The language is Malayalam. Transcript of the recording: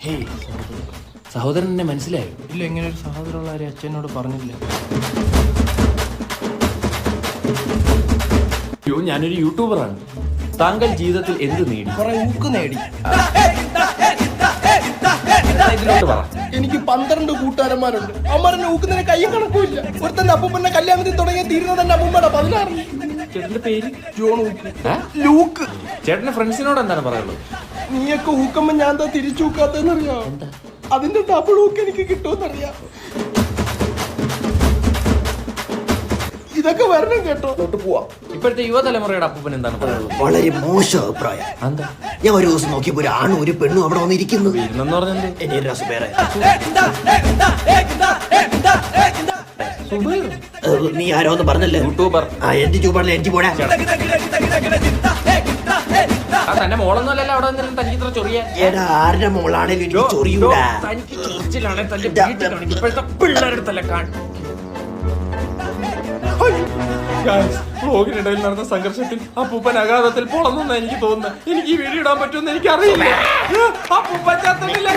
ഹേയ് സഹോദരൻ എന്നെ മനസ്സിലായോ? ഇല്ല, ഇങ്ങനെ ഒരു സഹോദരമുള്ള ആരും അച്ഛനോട് പറഞ്ഞില്ല. അയ്യോ, ഞാനൊരു യൂട്യൂബറാണ്. താങ്കൾ ജീവിതത്തിൽ എന്ത് നേടി? കുറെ ഊക്ക് നേടി. ഇതിലോട്ട് പറ. എനിക്ക് 12 കൂട്ടുകാരന്മാരുണ്ട്. അമ്മമാരെ ഊക്കുന്നതിന് കയ്യും കണക്കുമില്ല. ഒരുത്തന്റെ അപ്പൂപ്പന്റെ കല്യാണത്തിൽ തുടങ്ങിയ തീരുന്നത് എന്റെ അമ്മൂമ്മയുടെ 16. ചേട്ടന്റെ പേര് ജോൺ ഊക്ക്. ലൂക്ക്. ചേട്ടന്റെ ഫ്രണ്ട്സിനോട് എന്താണ് പറയുള്ളത്? നീയൊക്കെ ഊക്കുമ്പോ ഞാൻ എന്താ തിരിച്ചൂക്കാത്തെന്നറിയാം. അതിന്റെ ഡബിൾ ഊക്ക് എനിക്ക് കിട്ടുമെന്നറിയാം. ഇതൊക്കെ വരണം കേട്ടോ. പോവാം. ഇപ്പോഴത്തെ യുവതലമുറയുടെ അപ്പൂപ്പൻ എന്താണ് പറയുന്നത്? വളരെ മോശം അഭിപ്രായം. എന്താ? ഞാൻ ഒരു ദിവസം നോക്കിയപ്പോ ഒരു ആണും ഒരു പെണ്ണും അവിടെ വന്നിരിക്കുന്നു. എന്ന് പറഞ്ഞത് എന്റെ ഒരു രസം വേറെ. നീ ആരോന്ന് പറഞ്ഞല്ലേ? യൂട്യൂബർ. എന്റെ ചൂപ്പാടില്ല, എനിക്ക് പോടാ. തന്റെ മോളൊന്നുമല്ലല്ലോ അവിടെ വന്നിരുന്നു തനിക്ക് ഇത്ര ചൊറിയ. എടാ, ആരുടെ മോളാണേലും എനിക്ക് ചൊറിയൂടാ. തനിക്ക് ചൊറിച്ചിലാണ് തന്റെ വീട്ടിൽ കാണിക്കും. ഇപ്പോഴത്തെ പിള്ളേരുടെ കാണും. ബ്ലോഗിനിടയിൽ നടന്ന സംഘർഷത്തിൽ അപ്പൂപ്പൻ അഗാധത്തിൽ പൊളന്നെന്ന് എനിക്ക് തോന്നുന്നു. എനിക്ക് ഈ വീഡിയോ ഇടാൻ പറ്റുമെന്ന് എനിക്കറിയില്ല. അപ്പൂപ്പൻ ചത്തിട്ടില്ല.